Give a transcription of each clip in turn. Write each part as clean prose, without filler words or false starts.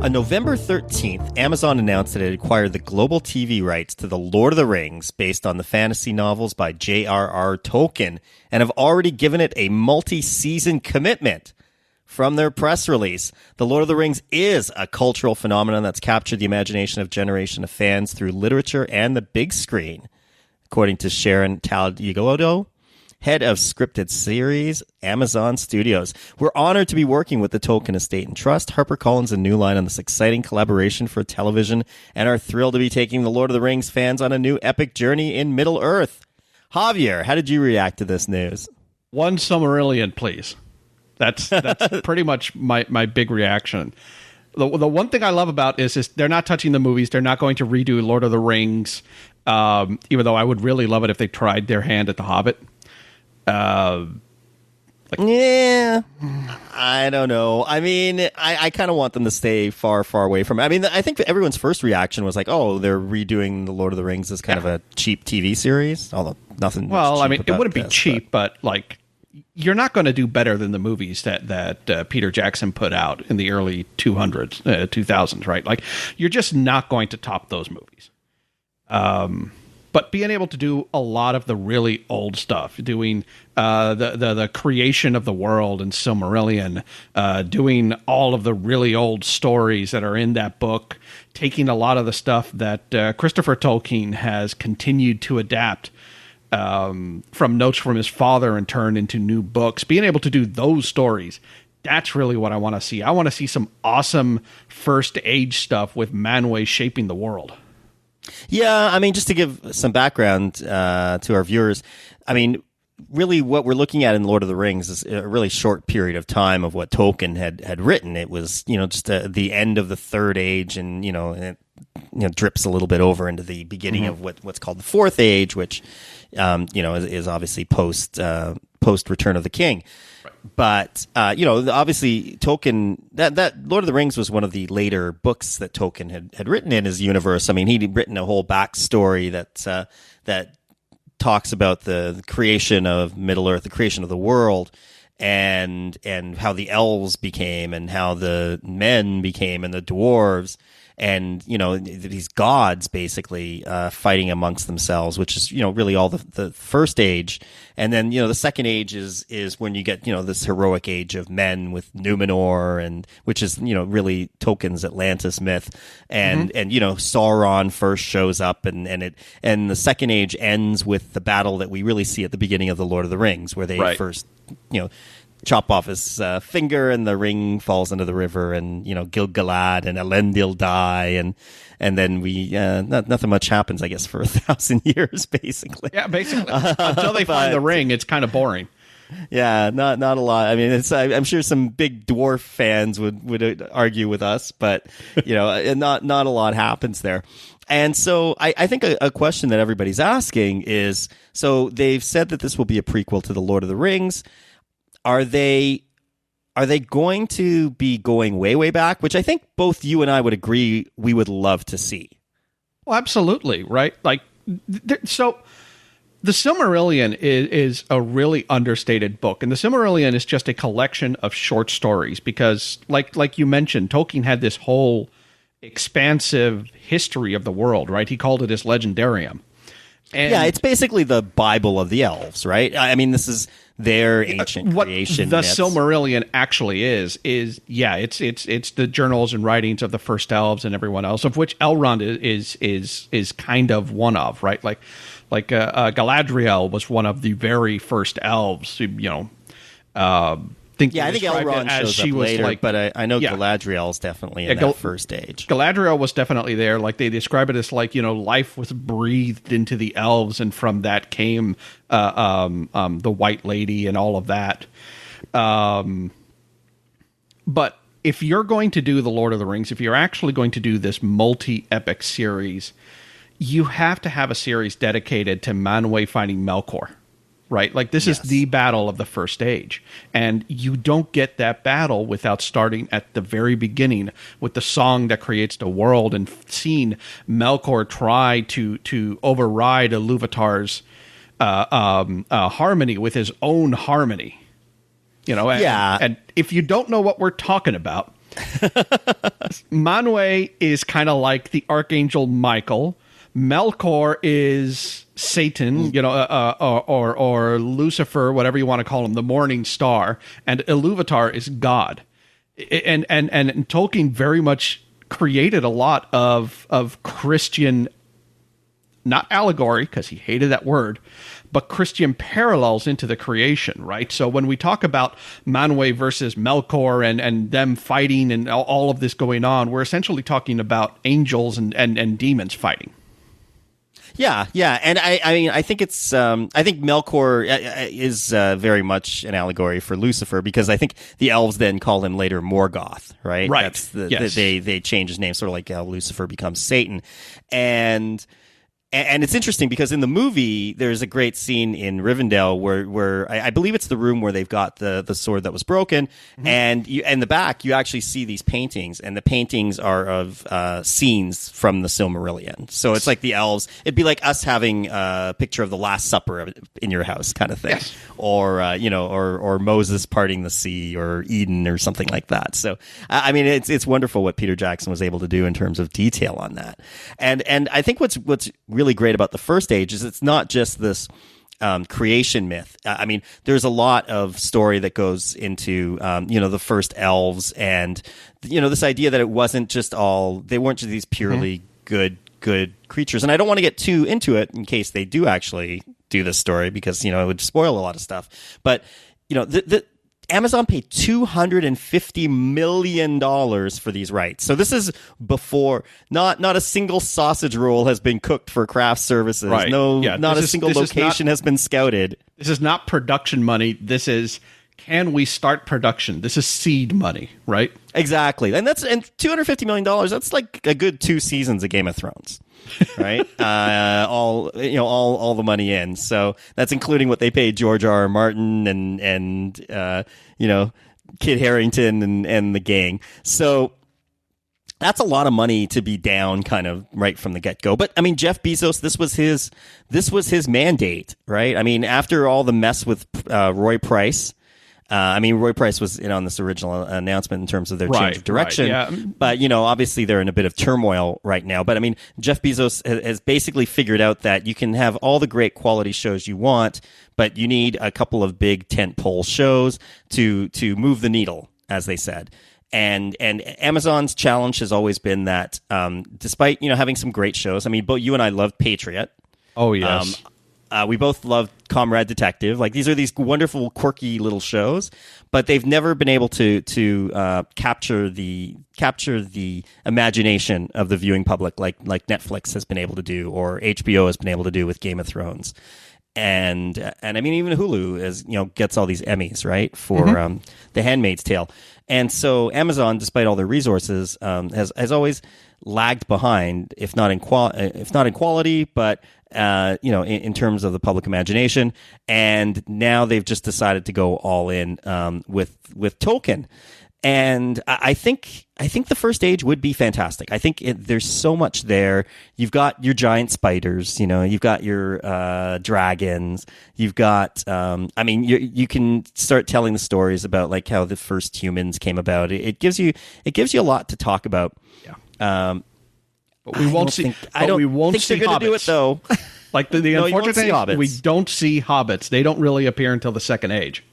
On November 13th, Amazon announced that it acquired the global TV rights to The Lord of the Rings based on the fantasy novels by J.R.R. Tolkien and have already given it a multi-season commitment. From their press release, The Lord of the Rings is a cultural phenomenon that's captured the imagination of a generation of fans through literature and the big screen. According to Sharon Taldigodo, head of scripted series, Amazon Studios. We're honored to be working with the Tolkien Estate and Trust, HarperCollins, and New Line on this exciting collaboration for television, and are thrilled to be taking the Lord of the Rings fans on a new epic journey in Middle-earth. Javier, how did you react to this news? One Silmarillion, please. That's pretty much my big reaction. The one thing I love about is they're not touching the movies. They're not going to redo Lord of the Rings, even though I would really love it if they tried their hand at The Hobbit. Yeah, I don't know. I mean, I kind of want them to stay far, far away from it. I mean, I think everyone's first reaction was like, oh, they're redoing The Lord of the Rings as kind of a cheap TV series, although nothing. Well, I mean, it wouldn't be cheap, but like, you're not going to do better than the movies that Peter Jackson put out in the early 2000s, right? Like, you're just not going to top those movies. But being able to do a lot of the really old stuff, doing the creation of the world in Silmarillion, doing all of the really old stories that are in that book, taking a lot of the stuff that Christopher Tolkien has continued to adapt from notes from his father and turn into new books, being able to do those stories, that's really what I want to see. I want to see some awesome First Age stuff with Manwë shaping the world. Yeah, I mean, just to give some background to our viewers, I mean, really what we're looking at in Lord of the Rings is a really short period of time of what Tolkien had written. It was, just the end of the Third Age, and, it drips a little bit over into the beginning of what's called the Fourth Age, which, is obviously post Return of the King. Right. But, obviously Tolkien, that Lord of the Rings was one of the later books that Tolkien had written in his universe. I mean, he'd written a whole backstory that talks about the creation of Middle-earth, the creation of the world, and how the elves became, and how the men became, and the dwarves, and these gods basically fighting amongst themselves, which is really all the First Age. And then the Second Age is when you get this heroic age of men with Numenor, and which is really Tolkien's Atlantis myth, and Sauron first shows up, and the Second Age ends with the battle that we really see at the beginning of the Lord of the Rings, where they first chop off his finger, and the ring falls into the river, and Gil-galad and Elendil die, and then we nothing much happens, I guess, for 1,000 years, basically. Yeah, basically until they find the ring, it's kind of boring. Yeah, not a lot. I mean, I'm sure some big dwarf fans would argue with us, but not a lot happens there. And so I think a question that everybody's asking is, so they've said that this will be a prequel to The Lord of the Rings. Are they going to be going way, way back? Which I think both you and I would agree we would love to see. Well, absolutely, right? Like, so the Silmarillion is a really understated book, and the Silmarillion is just a collection of short stories because, like you mentioned, Tolkien had this whole expansive history of the world, right? He called it his legendarium. And yeah, it's basically the Bible of the elves, right? I mean, this is their ancient creation. What the Silmarillion actually is it's the journals and writings of the first elves and everyone else, of which Elrond is kind of one of, right? Like Galadriel was one of the very first elves. I think Elrond shows up later, but I know Galadriel's definitely in that First Age. Galadriel was definitely there. Like, they describe it as like, life was breathed into the elves, and from that came the White Lady and all of that. But if you're going to do The Lord of the Rings, if you're actually going to do this multi-epic series, you have to have a series dedicated to Manwë finding Melkor. Right? Like, this is the battle of the First Age. And you don't get that battle without starting at the very beginning with the song that creates the world, and seeing Melkor try to override Ilúvatar's harmony with his own harmony. And if you don't know what we're talking about, Manwë is kind of like the Archangel Michael. Melkor is Satan, or Lucifer, whatever you want to call him, the morning star, and Iluvatar is God. And Tolkien very much created a lot of Christian, not allegory, because he hated that word, but Christian parallels into the creation, right? So when we talk about Manwë versus Melkor and them fighting and all of this going on, we're essentially talking about angels and demons fighting. Yeah, and I mean, I think it's, I think Melkor is very much an allegory for Lucifer, because I think the elves then call him later Morgoth, right? Right. That's they change his name, sort of like how Lucifer becomes Satan, and it's interesting because in the movie there's a great scene in Rivendell where I believe it's the room where they've got the sword that was broken, and in the back you actually see these paintings, and the paintings are of scenes from the Silmarillion. So it's like the elves. It'd be like us having a picture of the Last Supper in your house, kind of thing, yes. Or or Moses parting the sea, or Eden, or something like that. So I mean, it's wonderful what Peter Jackson was able to do in terms of detail on that, and I think what's really great about the First Age is it's not just this creation myth. I mean, there's a lot of story that goes into the first elves, and this idea that it wasn't just they weren't just these purely good creatures. And I don't want to get too into it in case they do actually do this story, because it would spoil a lot of stuff. But the Amazon paid $250 million for these rights. So this is before not a single sausage roll has been cooked for craft services. Right. Not a single location has been scouted. This is not production money. This is, can we start production? This is seed money, right? Exactly. And $250 million, that's like a good 2 seasons of Game of Thrones. Right, all the money in. So that's including what they paid George R. R. Martin and Kit Harington and the gang. So that's a lot of money to be down kind of right from the get go. But I mean, Jeff Bezos, this was his mandate, right? I mean, after all the mess with Roy Price. Roy Price was in on this original announcement in terms of their change of direction. Right, yeah. But, obviously they're in a bit of turmoil right now. But, I mean, Jeff Bezos has basically figured out that you can have all the great quality shows you want, but you need a couple of big tentpole shows to move the needle, as they said. And Amazon's challenge has always been that despite, having some great shows, I mean, both you and I loved Patriot. Oh, yes. We both loved Comrade Detective. Like, these are these wonderful, quirky little shows, but they've never been able to capture the imagination of the viewing public like Netflix has been able to do, or HBO has been able to do with Game of Thrones. And I mean, even Hulu gets all these Emmys, right, for The Handmaid's Tale. And so Amazon, despite all their resources, has always lagged behind, if not in quality, but in terms of the public imagination. And now they've just decided to go all in with Tolkien. And I think the First Age would be fantastic. I think there's so much there. You've got your giant spiders, you've got your dragons, you've got you can start telling the stories about like how the first humans came about. It gives you a lot to talk about. Yeah. But we won't see. I don't think they're going to do it though. Like the unfortunate thing is we don't see hobbits. They don't really appear until the Second Age.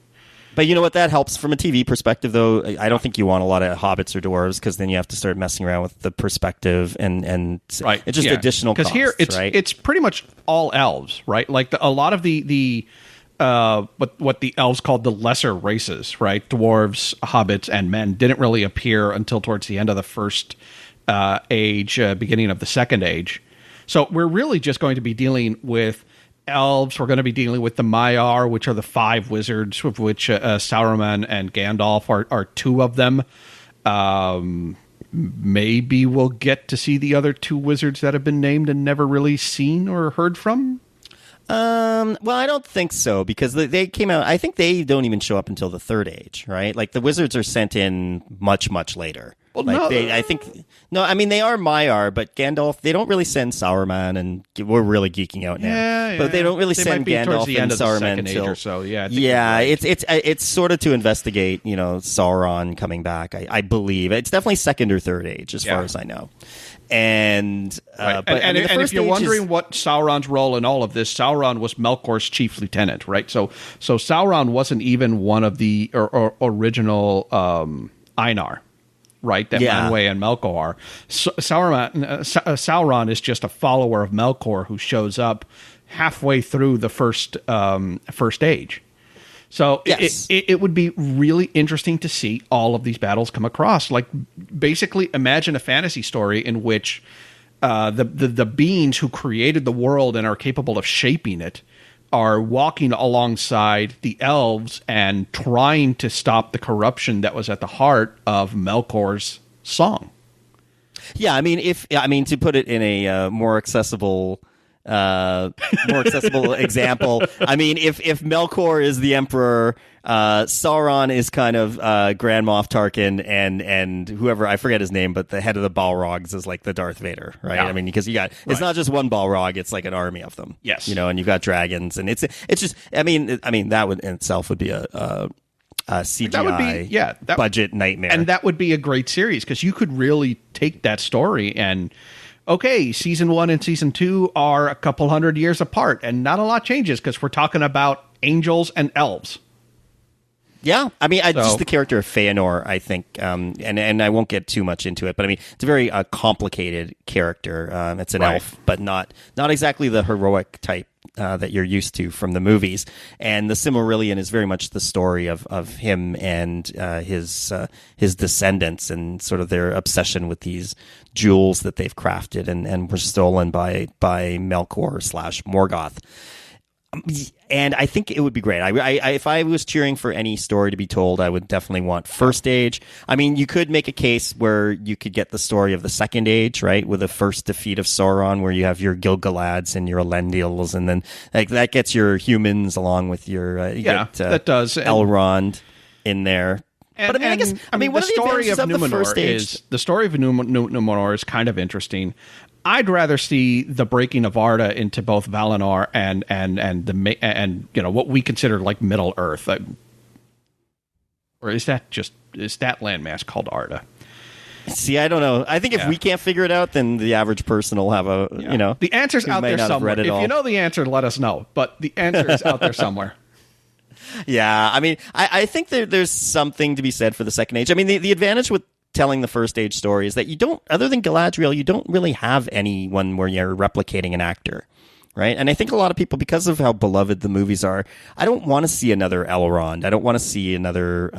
But you know what? That helps from a TV perspective, though. I don't think you want a lot of hobbits or dwarves, because then you have to start messing around with the perspective and right. It's just additional costs. Because here it's pretty much all elves, right? Like a lot of the what the elves called the lesser races, right? Dwarves, hobbits, and men didn't really appear until towards the end of the First Age, beginning of the Second Age. So we're really just going to be dealing with elves. We're going to be dealing with the Maiar, which are the 5 wizards, of which Sauron and Gandalf are 2 of them. Maybe we'll get to see the other 2 wizards that have been named and never really seen or heard from. Well, I don't think so, because they came out. I think they don't even show up until the Third Age, right? Like the wizards are sent in much, much later. Well, like no. I think no. I mean, they are Maiar, but Gandalf. They don't really send Sauron, and we're really geeking out now. Yeah, but they don't really they send might be towards Gandalf the and end of the Saruman second age until or so. Yeah, I think yeah. you're right. It's sort of to investigate, Sauron coming back. I believe it's definitely second or third age, as far as I know. And Right. but and if you're wondering what Sauron's role in all of this, Sauron was Melkor's chief lieutenant, right? So Sauron wasn't even one of the original Einar, right? That Manwë and Melkor are. Sauron is just a follower of Melkor who shows up halfway through the first age. So it would be really interesting to see all of these battles come across. Like, basically, imagine a fantasy story in which the beings who created the world and are capable of shaping it are walking alongside the elves and trying to stop the corruption that was at the heart of Melkor's song. Yeah, I mean, to put it in a more accessible example. I mean, if Melkor is the emperor, Sauron is kind of Grand Moff Tarkin, and whoever, I forget his name, but the head of the Balrogs is like the Darth Vader, right? Yeah. I mean, because it's not just one Balrog; it's like an army of them. Yes, and you've got dragons, and it's just. I mean, that would in itself would be a CGI that would be, budget nightmare, and that would be a great series because you could really take that story and. Okay, season 1 and season 2 are a couple hundred years apart, and not a lot changes because we're talking about angels and elves. Yeah, I mean, just the character of Feanor, I think, and I won't get too much into it, but I mean, it's a very complicated character. It's an elf, but not exactly the heroic type that you're used to from the movies. And the Silmarillion is very much the story of him and his descendants and sort of their obsession with these jewels that they've crafted and were stolen by Melkor / Morgoth. And I think it would be great. If I was cheering for any story to be told, I would definitely want First Age. I mean, you could make a case where you could get the story of the Second Age, right, with the first defeat of Sauron, where you have your Gil-galads and your Elendils, and then that gets your humans along with your that does Elrond in there. But I mean, the story of Numenor is kind of interesting. I'd rather see the breaking of Arda into both Valinor and what we consider like Middle Earth, or is that landmass called Arda? See, I don't know. I think if we can't figure it out, then the average person will have the answer's out there somewhere. If you know the answer, let us know. But the answer is out there somewhere. Yeah, I mean, I think there's something to be said for the Second Age. I mean, the advantage with telling the First Age story is that you don't, other than Galadriel, you don't really have anyone where you're replicating an actor, right? And I think a lot of people, because of how beloved the movies are, I don't want to see another Elrond. I don't want to see another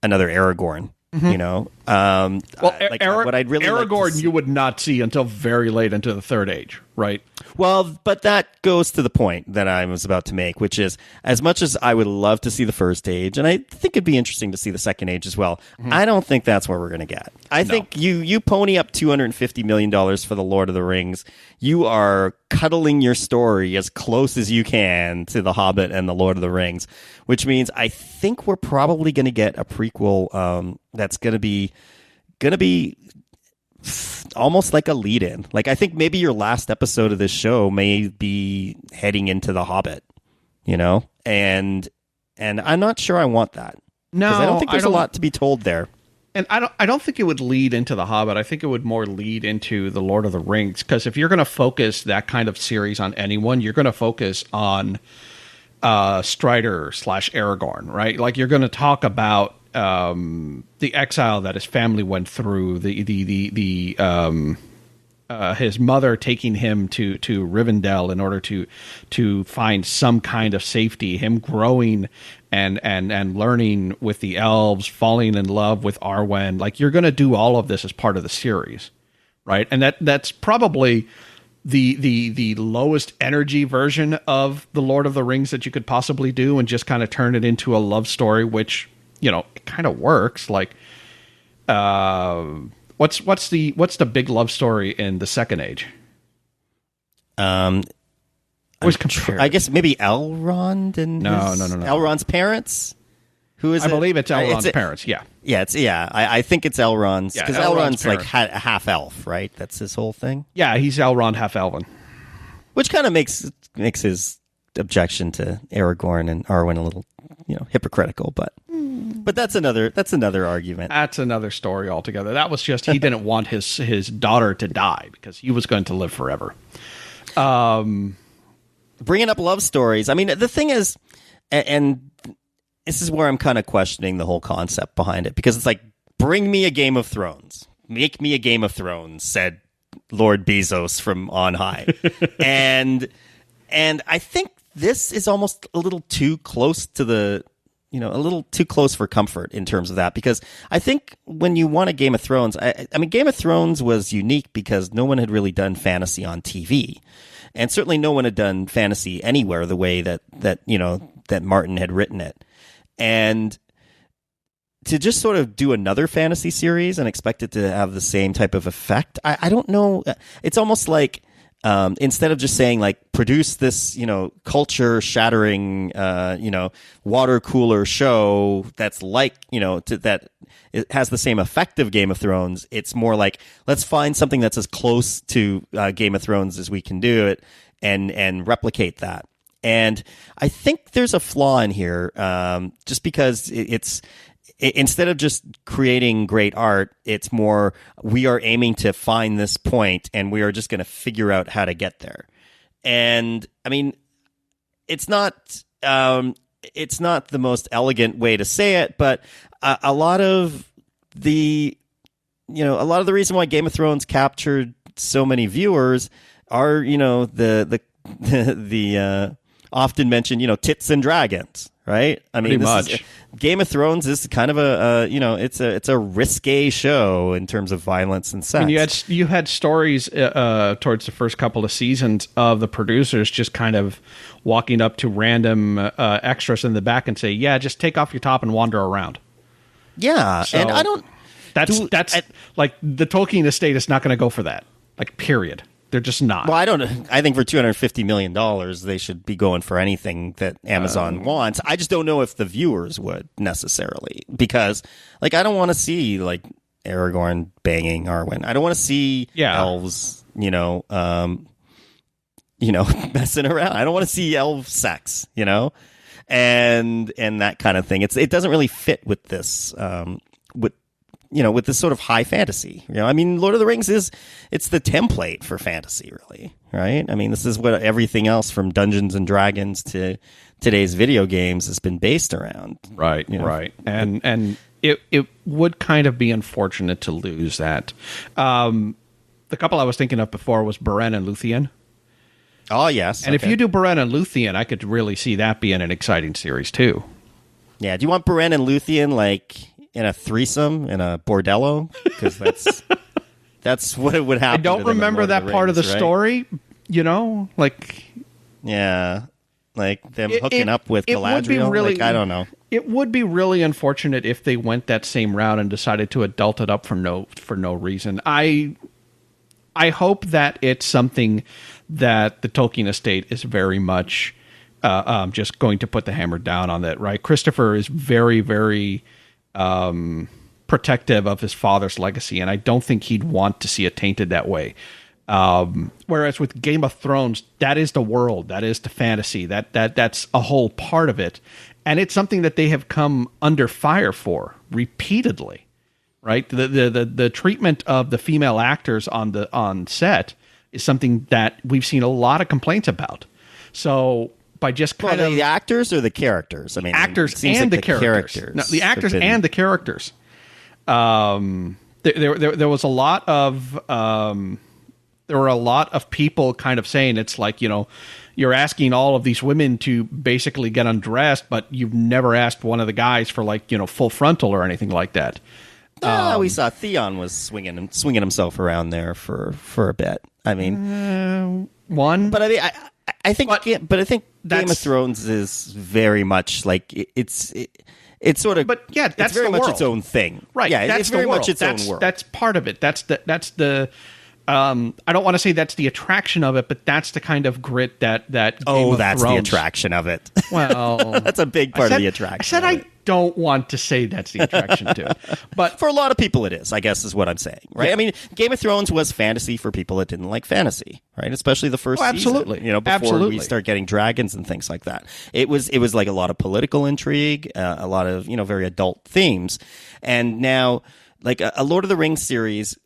Aragorn. Mm-hmm. What I'd really Aragorn you would not see until very late into the Third Age, right? Well, but that goes to the point that I was about to make, which is, as much as I would love to see the First Age, and I think it'd be interesting to see the Second Age as well, I don't think that's what we're going to get. I think you pony up $250 million for the Lord of the Rings, you are cuddling your story as close as you can to The Hobbit and the Lord of the Rings, which means I think we're probably going to get a prequel that's going to be almost like a lead-in. Like, I think maybe your last episode of this show may be heading into The Hobbit, and I'm not sure I want that. No, I don't think there's a lot to be told there. And I don't think it would lead into The Hobbit. I think it would more lead into The Lord of the Rings, because if you're going to focus that kind of series on anyone, you're going to focus on Strider / Aragorn, right? Like, you're going to talk about the exile that his family went through, his mother taking him to Rivendell in order to find some kind of safety, him growing and learning with the elves, falling in love with Arwen. Like, you're going to do all of this as part of the series, right? And that's probably the lowest energy version of the Lord of the Rings that you could possibly do, and just kind of turn it into a love story, which, it kind of works. Like, what's the big love story in the Second Age? I guess maybe Elrond and no. Elrond's parents. Who is I it? believe it's Elrond's parents. Yeah. Yeah, I think it's Elrond's, because Elrond's Elrond's like half elf, right? That's his whole thing. Yeah, he's Elrond, half elven, which kind of makes his objection to Aragorn and Arwen a little, hypocritical. But that's another argument. That's another story altogether. That was just he didn't want his daughter to die because he was going to live forever. Bringing up love stories. I mean, the thing is, and this is where I'm kind of questioning the whole concept behind it, because it's like, bring me a Game of Thrones. Make me a Game of Thrones, said Lord Bezos from on high. and I think this is almost a little too close to a little too close for comfort in terms of that, because I think when you want a Game of Thrones, I mean, Game of Thrones was unique because no one had really done fantasy on TV. And certainly no one had done fantasy anywhere the way that Martin had written it. And to just sort of do another fantasy series and expect it to have the same type of effect, I don't know. It's almost like instead of just saying like, produce this, culture shattering, water cooler show that's like, that it has the same effect of Game of Thrones. It's more like, let's find something that's as close to Game of Thrones as we can do it and replicate that. And I think there's a flaw in here, just because it's instead of just creating great art, it's more, we are aiming to find this point and we are just going to figure out how to get there. And I mean, it's not the most elegant way to say it, but a lot of the reason why Game of Thrones captured so many viewers are, the often mentioned, tits and dragons, right? I mean, Game of Thrones is kind of it's a risque show in terms of violence and sex. And you had stories towards the first couple of seasons of the producers just kind of walking up to random extras in the back and say, "Yeah, just take off your top and wander around." Yeah, so and I don't. That's like the Tolkien estate is not going to go for that. Like, period. They're just not. Well, I think for $250 million, they should be going for anything that Amazon wants. I just don't know if the viewers would necessarily, because, like, I don't want to see like Aragorn banging Arwen. I don't want to see elves, messing around. I don't want to see elf sex, and that kind of thing. It doesn't really fit with this. With this sort of high fantasy, I mean, Lord of the Rings it's the template for fantasy, really, right? I mean, this is what everything else from Dungeons and Dragons to today's video games has been based around. Right, right. And it would kind of be unfortunate to lose that. The couple I was thinking of before was Beren and Luthien. Oh, yes. And if you do Beren and Luthien, I could really see that being an exciting series, too. Yeah, do you want Beren and Luthien, like, in a threesome in a bordello, because that's what it would happen. I don't remember that part of the story, like them hooking up with Galadriel. I don't know. It would be really unfortunate if they went that same route and decided to adult it up for no reason. I hope that it's something that the Tolkien estate is very much just going to put the hammer down on that. Right, Christopher is very, very protective of his father's legacy, and I don't think he'd want to see it tainted that way. Whereas with Game of Thrones, that is the world, that is the fantasy, that's a whole part of it, and it's something that they have come under fire for repeatedly. Right, the treatment of the female actors on set is something that we've seen a lot of complaints about. So, by just kind of the actors or the characters, I mean, actors and the characters. No, the actors and the characters. There was a lot of there were a lot of people kind of saying it's like, you're asking all of these women to basically get undressed, but you've never asked one of the guys for like full frontal or anything like that. We saw Theon was swinging himself around there for a bit. I mean, but I mean, I think Game of Thrones is very much like it's sort of, but yeah, that's very the much world. its own thing, right? Yeah, that's it's very the world. much its own world. That's part of it. That's the I don't want to say that's the attraction of it, but that's the kind of grit that Game of that's Thrones. the attraction of it. Well, that's a big part of the attraction. I said I don't want to say that's the attraction to it, but for a lot of people, it is. I guess is what I'm saying, right? Yeah. I mean, Game of Thrones was fantasy for people that didn't like fantasy, right? Especially the first absolutely. season, before Absolutely. we start getting dragons and things like that. It was like a lot of political intrigue, a lot of very adult themes, and now like a Lord of the Rings series.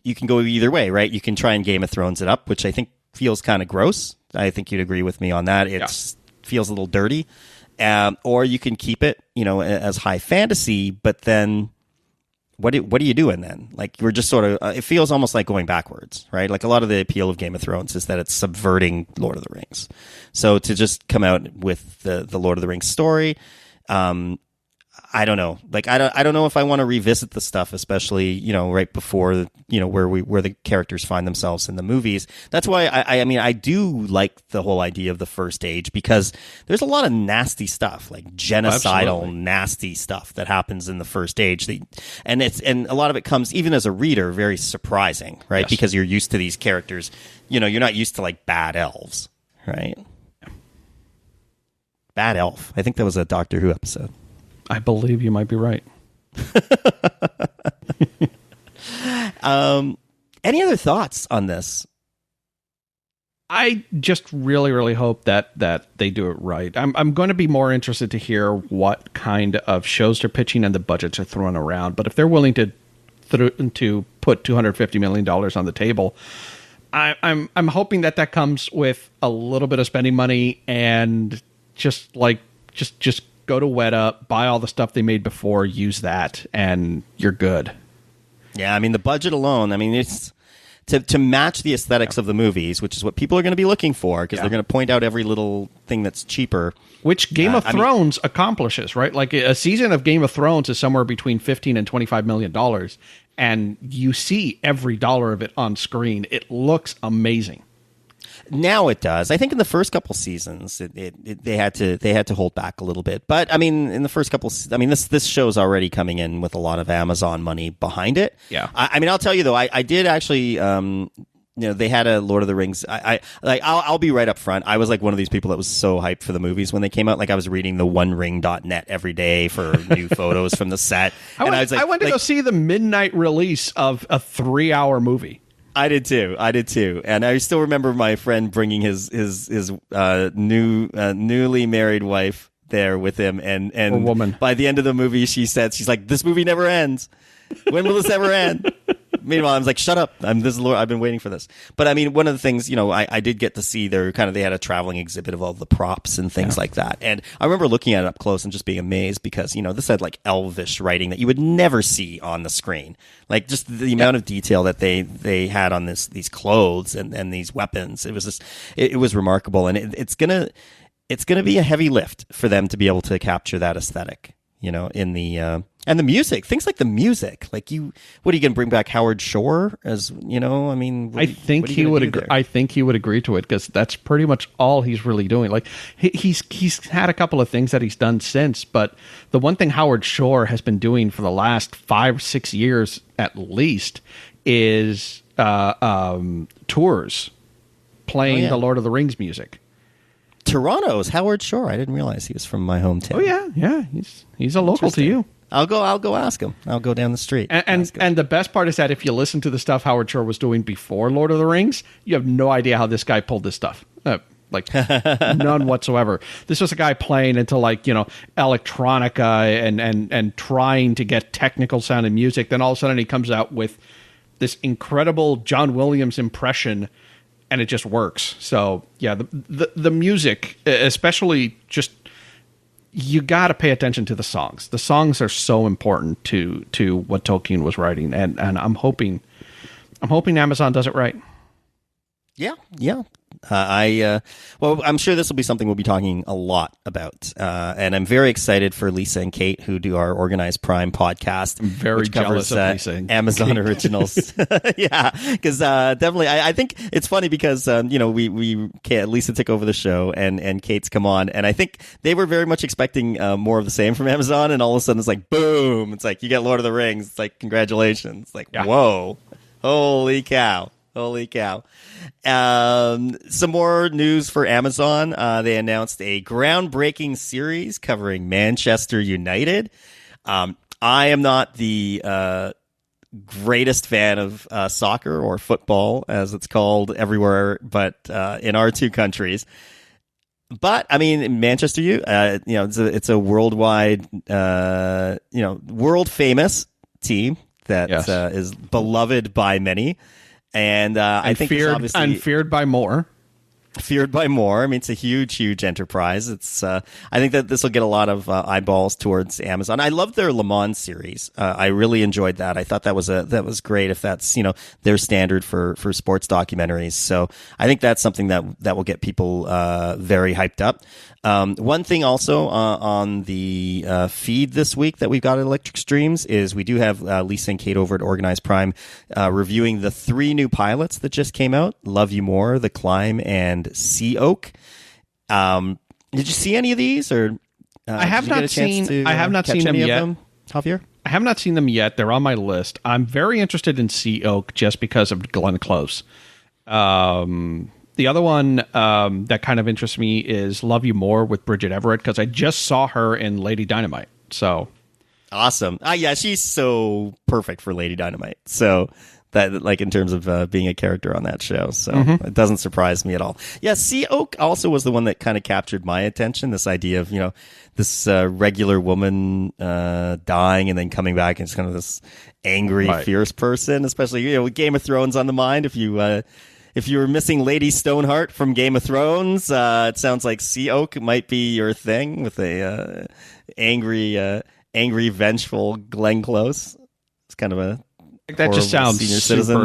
You can go either way, right? You can try and Game of Thrones it up, which I think feels kind of gross. I think you'd agree with me on that. It feels a little dirty. Or you can keep it, as high fantasy, but then what are you doing then? Like, we're just sort of, it feels almost like going backwards, right? Like, a lot of the appeal of Game of Thrones is that it's subverting Lord of the Rings. So to just come out with the Lord of the Rings story, I don't know. Like, I don't know if I want to revisit the stuff, especially, right before, where the characters find themselves in the movies. That's why I mean, I do like the whole idea of the First Age, because there's a lot of nasty stuff, like genocidal, nasty stuff that happens in the First Age. And a lot of it comes, even as a reader, very surprising, right? Yes. Because you're used to these characters. You're not used to like bad elves, right? Bad elf. I think that was a Doctor Who episode. I believe you might be right. Any other thoughts on this? I just really, really hope that they do it right. I'm going to be more interested to hear what kind of shows they're pitching and the budgets are thrown around. But if they're willing to put $250 million on the table, I'm hoping that comes with a little bit of spending money and just go to Weta, buy all the stuff they made before, use that, and you're good. Yeah, I mean, the budget alone, I mean, it's to match the aesthetics of the movies, which is what people are going to be looking for, because they're going to point out every little thing that's cheaper. Which Game of Thrones accomplishes, right? Like, a season of Game of Thrones is somewhere between $15 and $25 million, and you see every dollar of it on screen. It looks amazing. Now it does. I think in the first couple seasons, they had to hold back a little bit. But I mean, in the first couple, this show's already coming in with a lot of Amazon money behind it. Yeah. I mean, I'll tell you though, I did actually. They had a Lord of the Rings. I'll be right up front. I was like one of these people that was so hyped for the movies when they came out. Like, I was reading the OneRing.net every day for new photos from the set. I went to go see the midnight release of a 3-hour movie. I did too, and I still remember my friend bringing his newly married wife there with him, and or woman. By the end of the movie, she's like, "This movie never ends. When will this ever end?" Meanwhile, I was like, "Shut up! I've been waiting for this." But I mean, one of the things, I did get to see they had a traveling exhibit of all the props and things like that, and I remember looking at it up close and just being amazed, because this had like elvish writing that you would never see on the screen, like just the amount of detail that they had on these clothes and these weapons. It was just it was remarkable, and it's gonna be a heavy lift for them to be able to capture that aesthetic, in the. And the music, things like the music, like what are you going to bring back Howard Shore as, I mean, I think he would agree. I think he would agree to it, because that's pretty much all he's really doing. Like, he's had a couple of things that he's done since, but the one thing Howard Shore has been doing for the last 5-6 years at least is tours, playing the Lord of the Rings music. Toronto's Howard Shore. I didn't realize he was from my hometown. Oh yeah, he's a local to you. I'll go ask him. I'll go down the street. And the best part is that if you listen to the stuff Howard Shore was doing before Lord of the Rings, you have no idea how this guy pulled this stuff. Like, none whatsoever. This was a guy playing into electronica and trying to get technical sounding music. Then all of a sudden he comes out with this incredible John Williams impression, and it just works. So yeah, the music, especially, just, you got to pay attention to the songs. The songs are so important to what Tolkien was writing, and I'm hoping Amazon does it right. Yeah. Well, I'm sure this will be something we'll be talking a lot about, and I'm very excited for Lisa and Kate, who do our Organized Prime podcast. I'm very jealous of Lisa and Amazon Kate. Originals. Yeah, because definitely, I think it's funny because Lisa took over the show and Kate's come on, and I think they were very much expecting more of the same from Amazon, and all of a sudden it's like boom! It's like you get Lord of the Rings. It's like congratulations! It's like whoa. Holy cow. Holy cow. Some more news for Amazon. They announced a groundbreaking series covering Manchester United. I am not the greatest fan of soccer or football, as it's called everywhere, but in our two countries. But I mean, Manchester it's a worldwide, world famous team that is beloved by many. And I think feared by more. Feared by more. I mean, it's a huge enterprise. It's I think that this will get a lot of eyeballs towards Amazon. I love their Le Mans series. I really enjoyed that. I thought that was great. If that's their standard for sports documentaries, so I think that's something that will get people very hyped up. One thing also on the feed this week that we've got at Electric Streams is we do have Lisa and Kate over at Organized Prime reviewing the 3 new pilots that just came out: Love You More, The Climb, and Sea Oak. Did you see any of these, or I have not seen them yet, Javier? I have not seen them yet. They're on my list. I'm very interested in Sea Oak just because of Glenn Close. The other one that kind of interests me is Love You More with Bridget Everett, because I just saw her in Lady Dynamite. So awesome. Yeah, she's so perfect for Lady Dynamite. So that, like, in terms of being a character on that show. So it doesn't surprise me at all. Yeah, Sea Oak also was the one that kind of captured my attention. This idea of, this regular woman dying and then coming back and it's kind of this angry, fierce person, especially, with Game of Thrones on the mind. If you were missing Lady Stoneheart from Game of Thrones, it sounds like Sea Oak might be your thing, with a angry, vengeful Glenn Close. It's kind of a that just sounds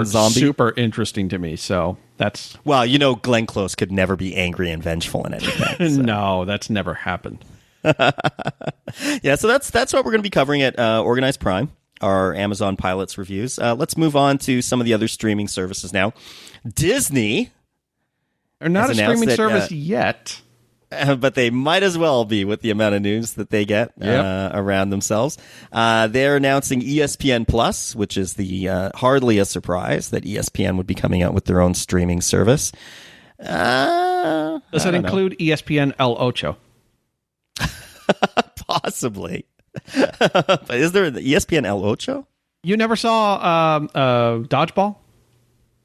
zombie. Super interesting to me. So that's Glenn Close could never be angry and vengeful in anything. So. No, that's never happened. Yeah, so that's what we're going to be covering at Organized Prime, our Amazon Pilots reviews. Let's move on to some of the other streaming services now. Disney. They're not a streaming service yet. But they might as well be with the amount of news that they get around themselves. They're announcing ESPN Plus, which is the hardly a surprise that ESPN would be coming out with their own streaming service. Does it include ESPN El Ocho? Possibly. But is there the ESPN El Ocho? You never saw Dodgeball?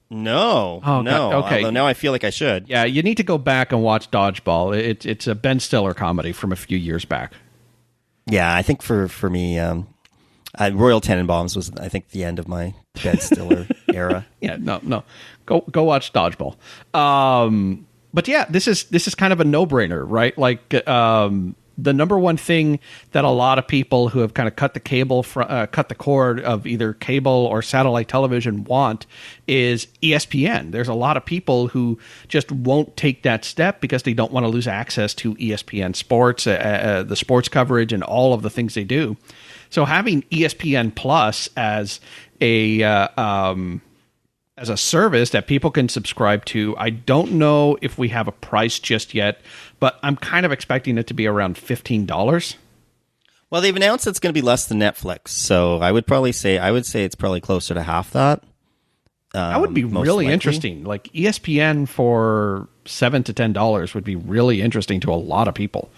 No. Oh, no. God. Okay. Although now I feel like I should. Yeah, you need to go back and watch Dodgeball. It's a Ben Stiller comedy from a few years back. Yeah, I think for me, Royal Tenenbaums was, I think, the end of my Ben Stiller era. Yeah, no. Go watch Dodgeball. But yeah, this is kind of a no-brainer, right? Like, the number one thing that a lot of people who have kind of cut the cord of either cable or satellite television want is ESPN. There's a lot of people who just won't take that step because they don't want to lose access to ESPN Sports, the sports coverage, and all of the things they do. So having ESPN Plus as a service that people can subscribe to, I don't know if we have a price just yet, but I'm kind of expecting it to be around $15. Well, they've announced it's going to be less than Netflix, so I would say it's probably closer to half that. That would be really interesting. Like ESPN for $7 to $10 would be really interesting to a lot of people.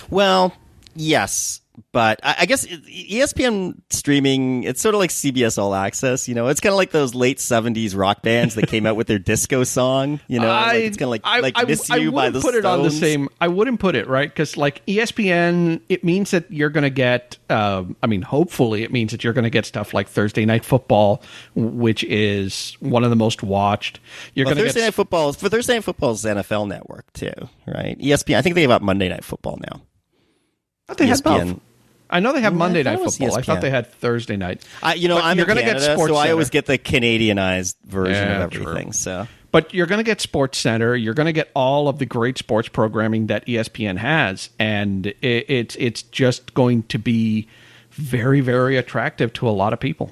Well, yes. But I guess ESPN streaming, it's sort of like CBS All Access, It's kind of like those late 70s rock bands that came out with their disco song, it's kind of like Miss You by the Stones. I wouldn't put it, right? Because like ESPN, it means that you're going to get, hopefully it means that you're going to get stuff like Thursday Night Football, which is one of the most watched. Thursday Night Football is NFL Network too, right? ESPN, I think they have Monday Night Football now. I thought they had both. I know they have Monday Night Football. ESPN. I thought they had Thursday night. I'm in Canada, so I always get the Canadianized version of everything. True. So, but you're going to get Sports Center. You're going to get all of the great sports programming that ESPN has, and it's just going to be very, very attractive to a lot of people.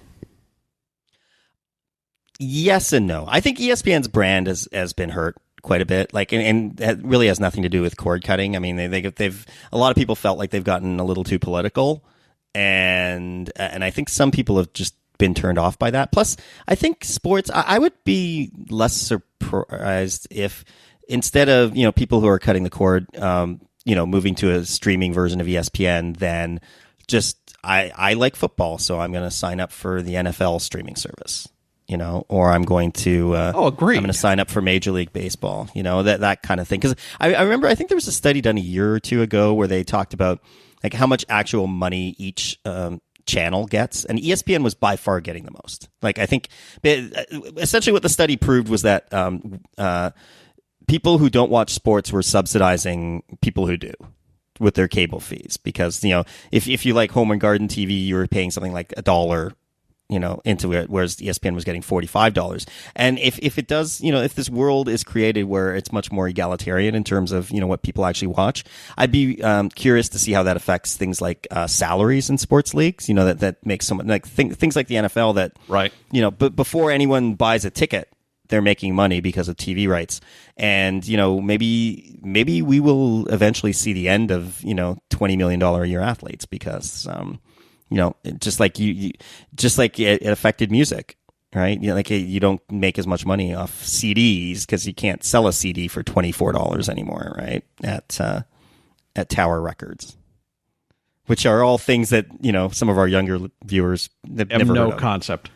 Yes and no. I think ESPN's brand has been hurt quite a bit, and it really has nothing to do with cord cutting. I mean, they've a lot of people felt like they've gotten a little too political, and I think some people have just been turned off by that. Plus, I think sports, I would be less surprised if instead of, people who are cutting the cord, moving to a streaming version of ESPN, then just, I like football, so I'm going to sign up for the NFL streaming service. Or I'm going to. Agreed. I'm going to sign up for Major League Baseball. That kind of thing. Because I remember, I think there was a study done a year or two ago where they talked about like how much actual money each channel gets, and ESPN was by far getting the most. Like I think, essentially, what the study proved was that people who don't watch sports were subsidizing people who do with their cable fees, because if you like Home and Garden TV, you were paying something like $1. Into it, whereas ESPN was getting $45. And if it does, if this world is created where it's much more egalitarian in terms of, what people actually watch, I'd be curious to see how that affects things like salaries in sports leagues, that makes so much, like things like the NFL that, right. But before anyone buys a ticket, they're making money because of TV rights. And, maybe we will eventually see the end of, $20 million a year athletes because, just like it affected music, right? You don't make as much money off CDs because you can't sell a CD for $24 anymore, right? At Tower Records, which are all things that some of our younger viewers have never heard of. Concept.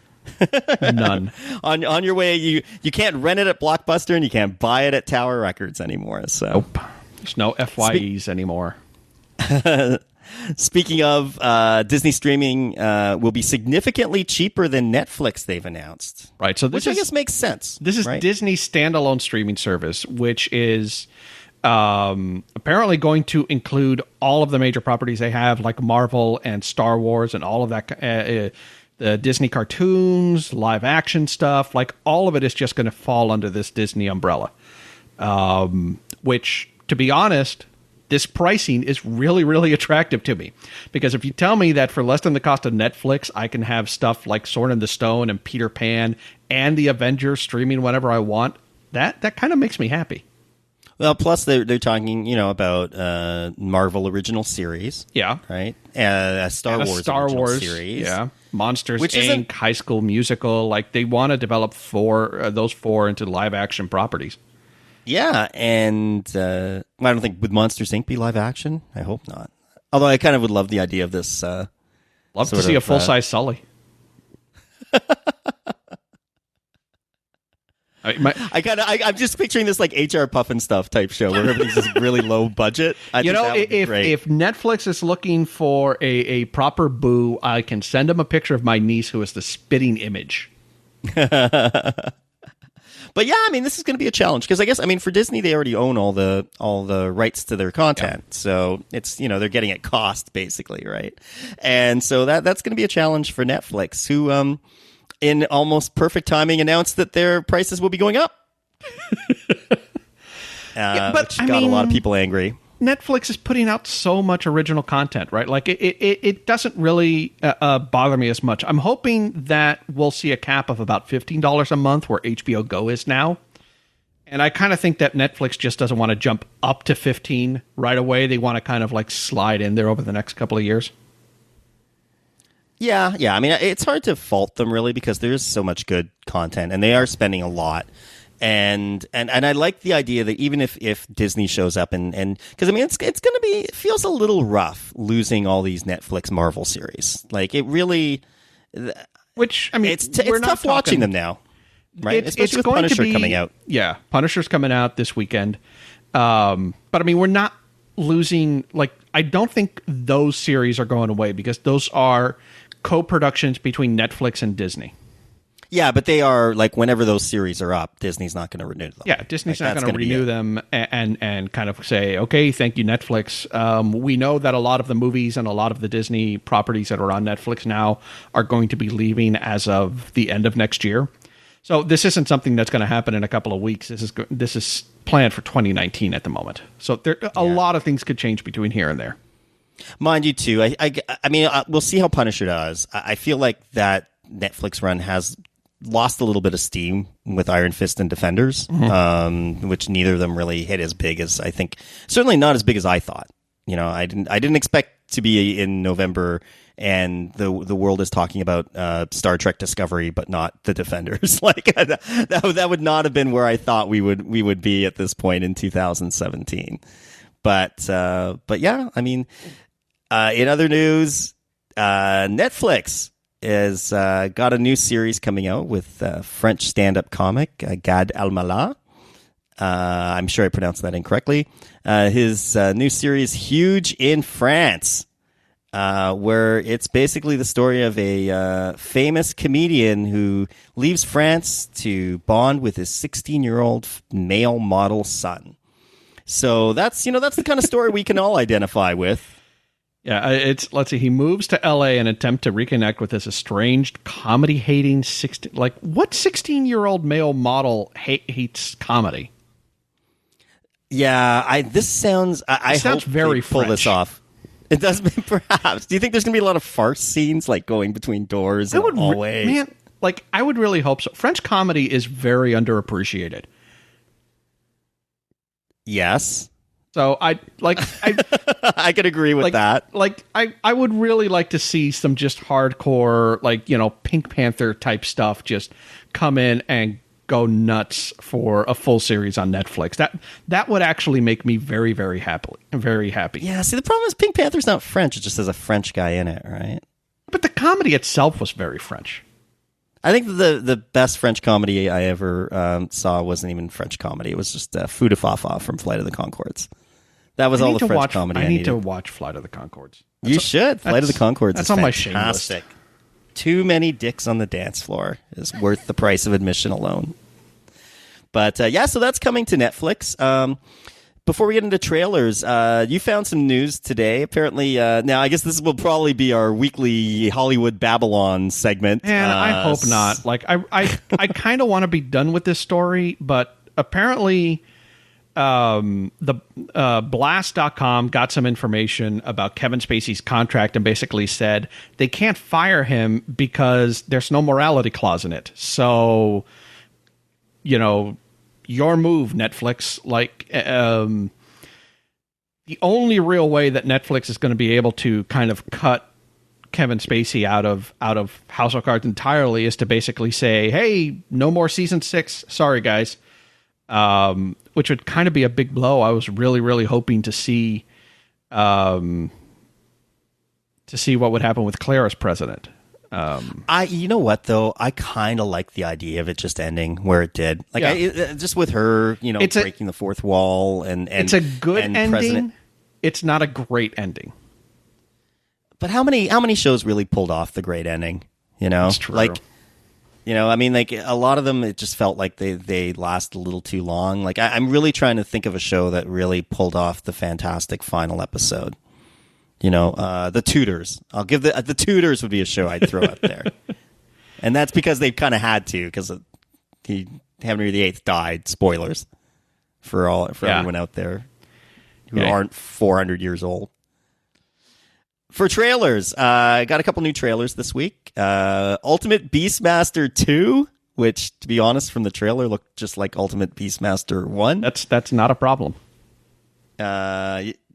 None. On your way, you can't rent it at Blockbuster and you can't buy it at Tower Records anymore. So nope. There's no FYEs anymore. Speaking of Disney streaming, will be significantly cheaper than Netflix. They've announced, right? So which I guess makes sense. This is right? Disney's standalone streaming service, which is apparently going to include all of the major properties they have, like Marvel and Star Wars, and all of that. The Disney cartoons, live action stuff, like all of it is just going to fall under this Disney umbrella. Which, to be honest, this pricing is really, really attractive to me, because if you tell me that for less than the cost of Netflix, I can have stuff like Sword in the Stone and Peter Pan and the Avengers streaming whenever I want, that kind of makes me happy. Well, plus they're talking, about Marvel original series, yeah, right? A Star Wars series, yeah, Monsters which Inc., High School Musical. Like they want to develop those four into live action properties. Yeah, and I don't think would Monsters Inc. be live action? I hope not. Although I kind of would love the idea of this. Love to see a full size Sully. I'm just picturing this like HR Puffin stuff type show where everything's just really low budget. If Netflix is looking for a proper boo, I can send them a picture of my niece who is the spitting image. But yeah, I mean, this is going to be a challenge because I guess, for Disney, they already own all the rights to their content, yeah. So it's they're getting at cost basically, right? And so that's going to be a challenge for Netflix, who in almost perfect timing announced that their prices will be going up, which got a lot of people angry. Netflix is putting out so much original content, right? Like it doesn't really bother me as much. I'm hoping that we'll see a cap of about $15 a month where HBO Go is now. And I kind of think that Netflix just doesn't want to jump up to 15 right away. They want to kind of like slide in there over the next couple of years. Yeah. It's hard to fault them really because there's so much good content and they are spending a lot. And I like the idea that even if Disney shows up and because it's going to be, it feels a little rough losing all these Netflix Marvel series. Like it really, which it's tough watching them now, right? Especially with Punisher coming out. Yeah, Punisher's coming out this weekend. But we're not losing. Like I don't think those series are going away because those are co-productions between Netflix and Disney. Yeah, but they are like whenever those series are up, Disney's not going to renew them. Yeah, Disney's not going to renew them and kind of say, okay, thank you, Netflix. We know that a lot of the movies and a lot of the Disney properties that are on Netflix now are going to be leaving as of the end of next year. So this isn't something that's going to happen in a couple of weeks. This is planned for 2019 at the moment. So a lot of things could change between here and there. Mind you, too. We'll see how Punisher does. I feel like that Netflix run has lost a little bit of steam with Iron Fist and Defenders, which neither of them really hit as big as I think. Certainly not as big as I thought. I didn't expect to be in November and the world is talking about Star Trek Discovery, but not the Defenders. Like that would not have been where I thought we would be at this point in 2017. But yeah, I mean, in other news, Netflix has got a new series coming out with French stand-up comic Gad Elmaleh. I'm sure I pronounced that incorrectly. His new series, Huge in France, where it's basically the story of a famous comedian who leaves France to bond with his 16-year-old male model son. So that's the kind of story we can all identify with. Yeah, let's see. He moves to L.A. and attempt to reconnect with his estranged, comedy-hating 16. Like, what 16-year-old male model hates comedy? Yeah, this sounds. I sounds hope very they pull French. this off. It does, perhaps. Do you think there's going to be a lot of farce scenes, like going between doors and hallways? Man, like, I would really hope so. French comedy is very underappreciated. Yes. So I could agree with that. Like I would really like to see some just hardcore, like, Pink Panther type stuff just come in and go nuts for a full series on Netflix. That would actually make me very, very happy. Yeah, see, the problem is Pink Panther's not French. It just has a French guy in it, right? But the comedy itself was very French. I think the best French comedy I ever saw wasn't even French comedy. It was just Fou de Fa from Flight of the Conchords. That was all the French comedy I need needed. to watch Flight of the Conchords. You should. Flight of the Conchords that's is on my fantastic. shame list. Too many dicks on the dance floor is worth the price of admission alone. But yeah, so that's coming to Netflix. Before we get into trailers, you found some news today. Apparently, now I guess this will probably be our weekly Hollywood Babylon segment. And I hope not. Like, I kind of want to be done with this story, but apparently the Blast.com got some information about Kevin Spacey's contract and basically said they can't fire him because there's no morality clause in it. So, your move, Netflix. Like, the only real way that Netflix is going to be able to kind of cut Kevin Spacey out of House of Cards entirely is to basically say, hey, no more season 6. Sorry, guys. Which would kind of be a big blow. I was really, really hoping to see what would happen with Claire as president. You know what though? I kind of like the idea of it just ending where it did. Like, just with her, breaking the fourth wall and it's a good ending. President. It's not a great ending. But how many shows really pulled off the great ending? That's true. Like, I mean, like a lot of them, it just felt like they last a little too long. Like I'm really trying to think of a show that really pulled off the fantastic final episode. The Tudors. I'll give the Tudors would be a show I'd throw up there, and that's because they kind of had to because Henry VIII died. Spoilers for everyone out there who aren't 400 years old. For trailers, I got a couple new trailers this week. Ultimate Beastmaster 2, which, to be honest, from the trailer looked just like Ultimate Beastmaster 1. That's not a problem.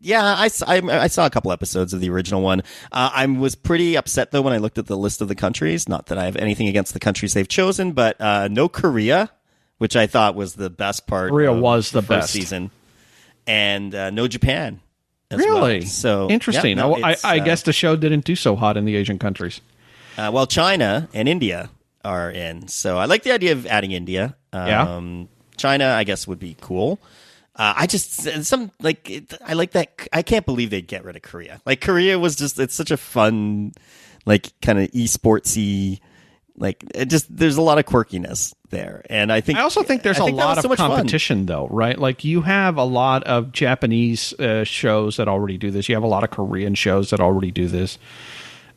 Yeah, I saw a couple episodes of the original one. I was pretty upset, though, when I looked at the list of the countries. Not that I have anything against the countries they've chosen, but no Korea, which I thought was the best part. Korea was the first best season. And no Japan. Really? Well. So interesting. Yeah, no, I guess the show didn't do so hot in the Asian countries. Well, China and India are in, so I like the idea of adding India. China, I guess, would be cool. I like that. I can't believe they'd get rid of Korea. Like, Korea was it's such a fun, like, kind of esportsy. Like, there's a lot of quirkiness there, and I also think there's a lot of competition, though, right? Like, you have a lot of Japanese shows that already do this. You have a lot of Korean shows that already do this.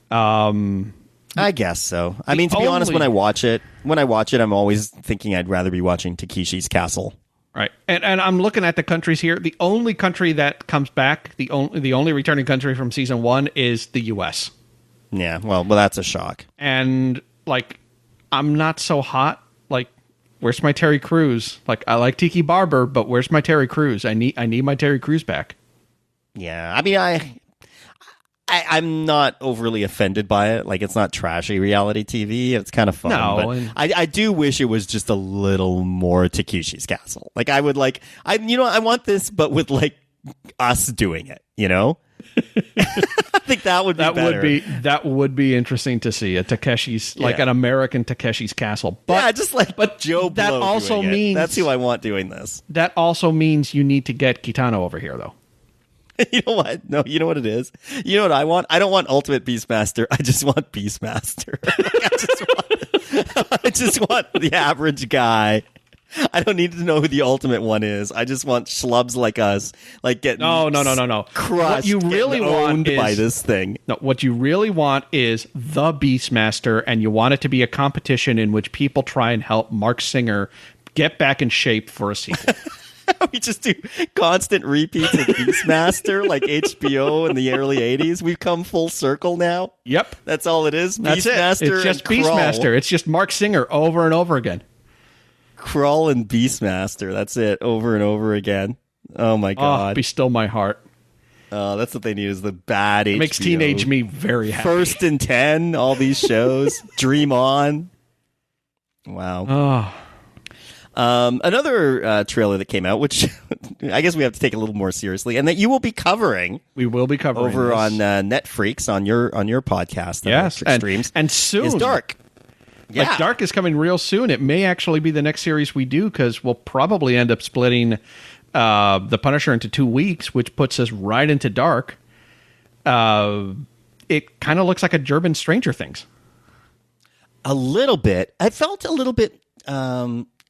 I guess so. I mean, to be honest, when I watch it, I'm always thinking I'd rather be watching Takeshi's Castle. Right, and I'm looking at the countries here. The only country that comes back, the only returning country from season 1 is the U.S. Yeah, well, that's a shock. And, like, I'm not so hot. Like, where's my Terry Crews? Like, I like Tiki Barber, but where's my Terry Crews? I need my Terry Crews back. Yeah, I mean, I I'm not overly offended by it. Like, it's not trashy reality TV. It's kind of fun. No, but I do wish it was just a little more Takeshi's Castle. Like, I would like, I want this, but with like us doing it. I think that would be better. That would be interesting to see a Takeshi's, like an American Takeshi's Castle. But just like Joe Blow. That also means that's who I want doing this. That also means you need to get Kitano over here, though. You know what? No, you know what it is? You know what I want? I don't want Ultimate Beastmaster. I just want Beastmaster. I just want the average guy. I don't need to know who the ultimate one is. I just want schlubs like us, like getting no. crushed. What you really want is by this thing. No, what you really want is the Beastmaster, and you want it to be a competition in which people try and help Mark Singer get back in shape for a sequel. We just do constant repeats of Beastmaster, like HBO in the early 80s. We've come full circle now. Yep. That's all it is. That's Beastmaster. It's just Beastmaster. It's just Mark Singer over and over again. Krull and Beastmaster. That's it. Over and over again. Oh, my God. Oh, be still my heart. That's what they need is the bad HBO. It makes teenage me very happy. First and 10, all these shows. Dream On. Wow. Another trailer that came out, which I guess we have to take a little more seriously, and that you will be covering. We will be covering over this. On Netfreaks on your podcast. Yes, streams. And soon is Dark. Yeah. Like Dark is coming real soon. It may actually be the next series we do because we'll probably end up splitting the Punisher into 2 weeks, which puts us right into Dark. It kind of looks like a German Stranger Things. A little bit. I felt a little bit.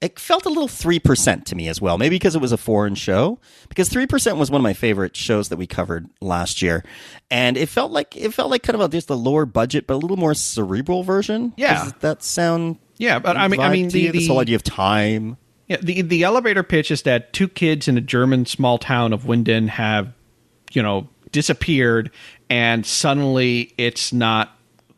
It felt a little 3% to me as well. Maybe because it was a foreign show. Because 3% was one of my favorite shows that we covered last year, and it felt like kind of just a lower budget, but a little more cerebral version. Yeah, does that sound? Yeah, but I mean, this whole idea of time. Yeah, the elevator pitch is that 2 kids in a German small town of Winden have, disappeared, and suddenly it's not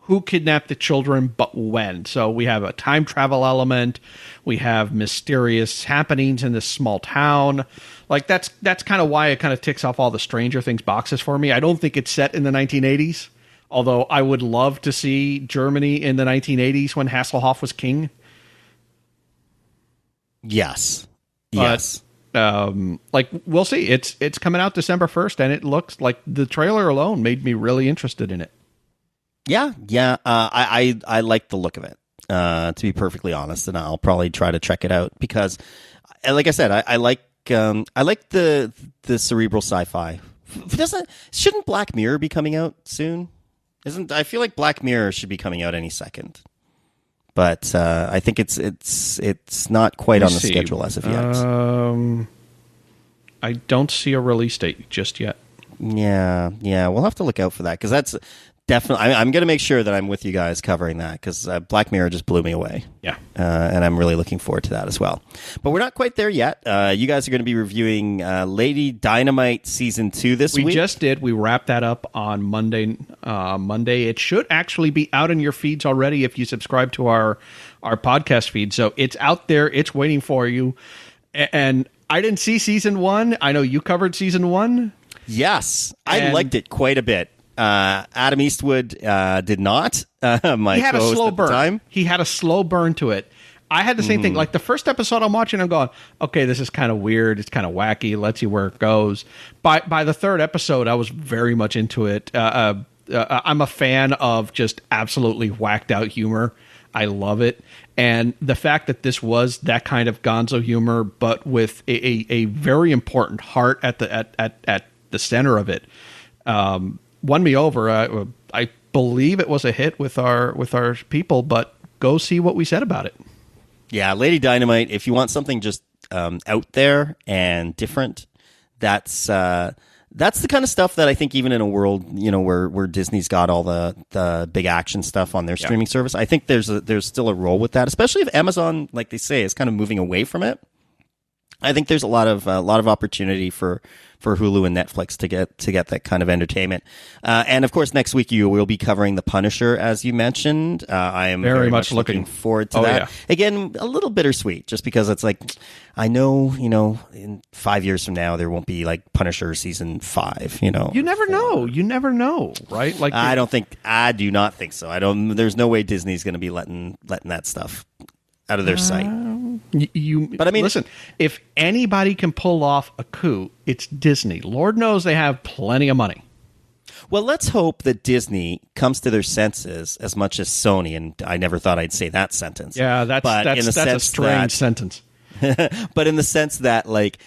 who kidnapped the children, but when. So we have a time travel element. We have mysterious happenings in this small town. Like that's kind of why it kind of ticks off all the Stranger Things boxes for me. I don't think it's set in the 1980s, although I would love to see Germany in the 1980s when Hasselhoff was king. Yes. But, we'll see. It's coming out December 1st, and it looks like the trailer alone made me really interested in it. Yeah. I like the look of it, to be perfectly honest, and I'll probably try to check it out because, like I said, I like the cerebral sci-fi. Shouldn't Black Mirror be coming out soon? I feel like Black Mirror should be coming out any second, but I think it's not quite on the schedule as of yet. I don't see a release date just yet. Yeah, we'll have to look out for that because that's. Definitely, I'm going to make sure that I'm with you guys covering that because Black Mirror just blew me away. Yeah, and I'm really looking forward to that as well. But we're not quite there yet. You guys are going to be reviewing Lady Dynamite season 2 this week. We just did. We wrapped that up on Monday. It should actually be out in your feeds already if you subscribe to our podcast feed. So it's out there. It's waiting for you. And I didn't see season 1. I know you covered season 1. Yes, I liked it quite a bit. Adam Eastwood did not. He had a slow burn. He had a slow burn to it. I had the same thing. Like the first episode I'm watching, I'm going, okay, this is kind of weird. It's kind of wacky. Let's see where it goes. By the third episode, I was very much into it. I'm a fan of just absolutely whacked out humor. I love it. And the fact that this was that kind of gonzo humor, but with a very important heart at the center of it, won me over. I believe it was a hit with our people, but go see what we said about it. Yeah, Lady Dynamite. If you want something just out there and different, that's the kind of stuff that I think even in a world where Disney's got all the big action stuff on their streaming service, I think there's still a role with that, especially if Amazon, like they say, is kind of moving away from it. I think there's a lot of opportunity for Hulu and Netflix to get that kind of entertainment. And of course, next week you will be covering The Punisher, as you mentioned. I am very much looking forward to that. Yeah. Again, a little bittersweet, just because it's like, I know, in 5 years from now there won't be like Punisher season 5. You never know. You never know, right? Like I do not think so. There's no way Disney's going to be letting that stuff out of their sight. But I mean, listen, if anybody can pull off a coup, it's Disney. Lord knows they have plenty of money. Well, let's hope that Disney comes to their senses as much as Sony, and I never thought I'd say that sentence. Yeah, that's a strange sentence. But in the sense that, like,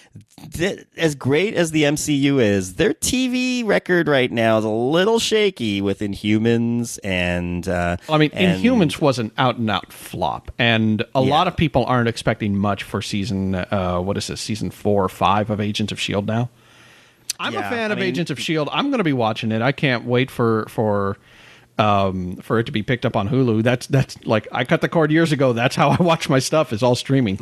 as great as the MCU is, their TV record right now is a little shaky with Inhumans and... Inhumans was an out-and-out flop, and a lot of people aren't expecting much for season 4 or 5 of Agents of S.H.I.E.L.D. now. I'm a fan of Agents of S.H.I.E.L.D. I'm going to be watching it. I can't wait for it to be picked up on Hulu. That's like, I cut the cord years ago. That's how I watch my stuff, is all streaming.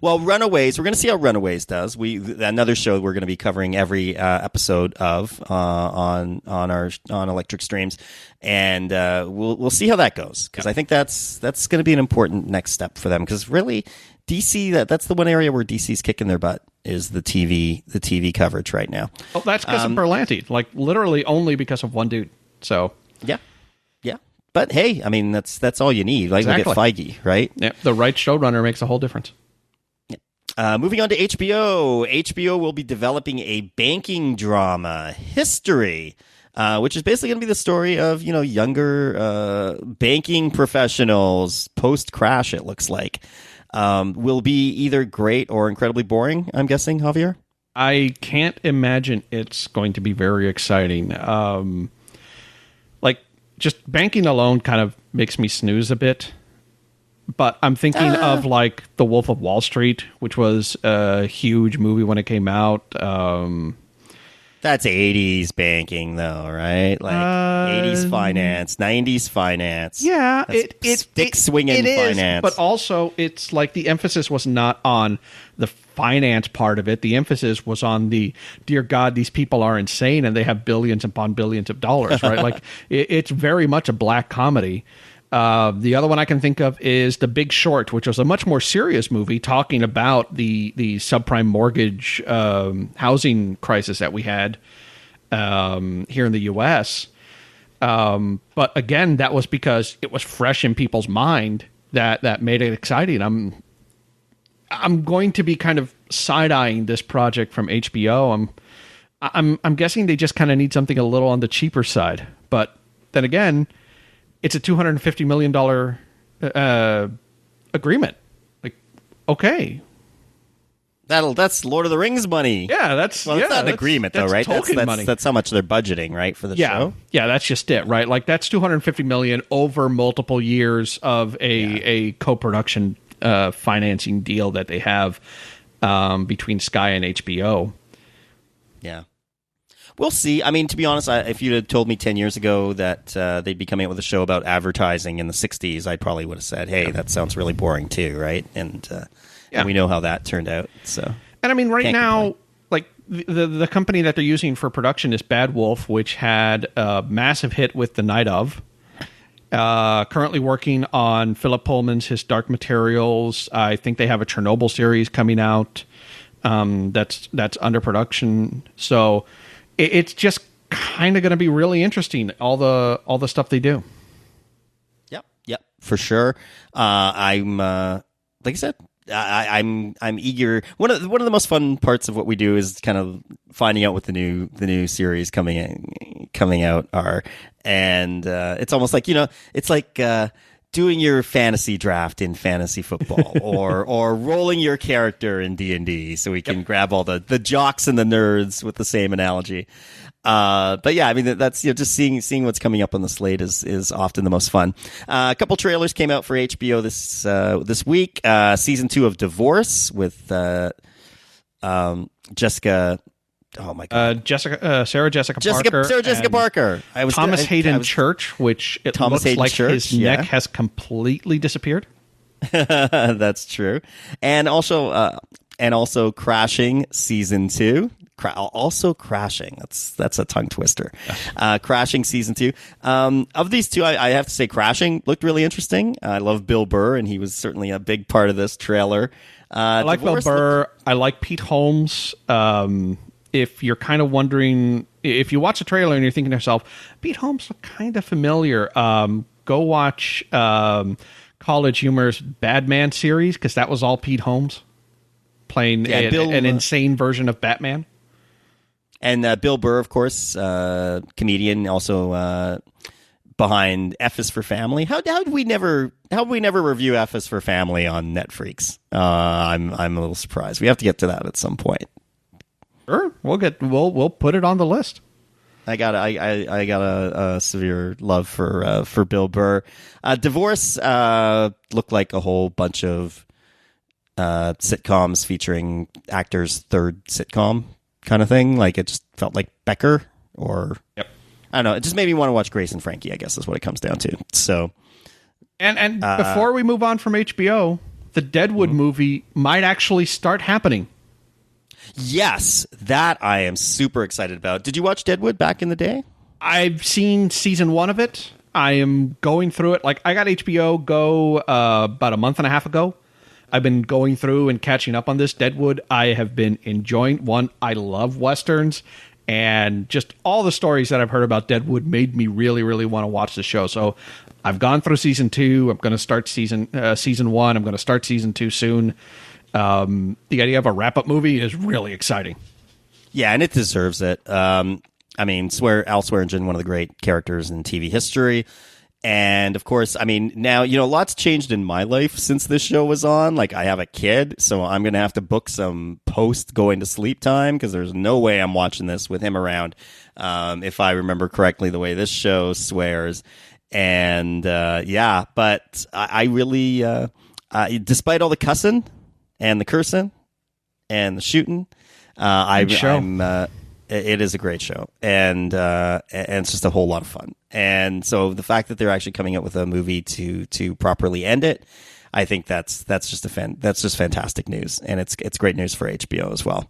Well, Runaways, we're going to see how Runaways does. Another show we're going to be covering every episode of on Electric Streams, and we'll see how that goes, because I think that's going to be an important next step for them, because really DC, that's the one area where DC's kicking their butt, is the TV coverage right now. Well, that's because of Berlanti, like literally only because of one dude. So yeah. But hey, I mean, that's all you need. Like, exactly. Look at Feige, right? Yeah, the right showrunner makes a whole difference. Moving on to HBO. HBO will be developing a banking drama, History, which is basically going to be the story of, younger banking professionals post-crash, it looks like. Will be either great or incredibly boring, I'm guessing, Javier? I can't imagine it's going to be very exciting. Just banking alone kind of makes me snooze a bit. But I'm thinking of like The Wolf of Wall Street, which was a huge movie when it came out. That's 80s banking, though, right? Like 80s finance, 90s finance. Yeah, it's stick-swinging finance. But also, it's like the emphasis was not on the finance part of it. The emphasis was on dear God, these people are insane and they have billions upon billions of dollars, right? Like, it's very much a black comedy. The other one I can think of is The Big Short, which was a much more serious movie talking about the subprime mortgage housing crisis that we had here in the U.S. But again, that was because it was fresh in people's mind that made it exciting. I'm going to be kind of side-eyeing this project from HBO. I'm guessing they just kind of need something a little on the cheaper side. But then again, it's a $250 million agreement. Like, okay. That's Lord of the Rings money. Yeah, that's not an agreement, though, right? Tolkien money. That's how much they're budgeting, right, for the show? Yeah, that's just it, right? Like, that's $250 million over multiple years of a co-production financing deal that they have between Sky and HBO. Yeah. We'll see. I mean, to be honest, if you'd had told me 10 years ago that they'd be coming out with a show about advertising in the 60s, I probably would have said, hey, that sounds really boring too, right? And we know how that turned out. So, and I mean, right now, like the company that they're using for production is Bad Wolf, which had a massive hit with The Night Of. Currently working on Philip Pullman's His Dark Materials. I think they have a Chernobyl series coming out that's under production. So it's just kind of going to be really interesting, all the stuff they do. Yep, for sure. I'm like I said, I'm eager. One of the most fun parts of what we do is kind of finding out what the new series coming out are, and it's almost like it's like doing your fantasy draft in fantasy football, or rolling your character in D&D, so we can grab all the jocks and the nerds with the same analogy. But yeah, I mean, that's just seeing what's coming up on the slate is often the most fun. A couple trailers came out for HBO this week. Season 2 of Divorce with Jessica. Oh my God, Sarah Jessica Parker. Thomas Hayden Church, which it looks like his neck has completely disappeared. That's true. And also and also Crashing Season 2. Also Crashing. That's a tongue twister. Crashing Season 2. Of these two, I have to say Crashing looked really interesting. I love Bill Burr, and he was certainly a big part of this trailer. I like Bill Burr. I like Pete Holmes. If you're kind of wondering, if you watch the trailer and you're thinking to yourself, Pete Holmes looked kind of familiar, go watch College Humor's Bad Man series, because that was all Pete Holmes playing an insane version of Batman. And Bill Burr, of course, comedian, also behind F is for Family. How did we never review F is for Family on Netflix? I'm a little surprised. We have to get to that at some point. Sure, we'll put it on the list. I got a severe love for Bill Burr. Divorce looked like a whole bunch of sitcoms featuring actors' third sitcom kind of thing. Like it just felt like Becker, or yep. I don't know. It just made me want to watch Grace and Frankie, I guess is what it comes down to. So, and before we move on from HBO, the Deadwood movie might actually start happening. Yes, that I am super excited about. Did you watch Deadwood back in the day? I've seen season 1 of it. I am going through it. Like, I got HBO Go about a month and a half ago. I've been going through and catching up on this Deadwood. I have been enjoying one. I love Westerns, and just all the stories that I've heard about Deadwood made me really, really want to watch the show. So I've gone through season 2. I'm going to start season 1. I'm going to start season 2 soon. The idea of a wrap-up movie is really exciting. Yeah, and it deserves it. I mean, Al Swearingen, one of the great characters in TV history. And, of course, I mean, now, lots changed in my life since this show was on. Like, I have a kid, so I'm going to have to book some post-going-to-sleep time, because there's no way I'm watching this with him around, if I remember correctly the way this show swears. And, but I really, despite all the cussing and the cursing and the shooting, it is a great show, and it's just a whole lot of fun. And so the fact that they're actually coming out with a movie to properly end it, I think that's just fantastic news, and it's great news for HBO as well.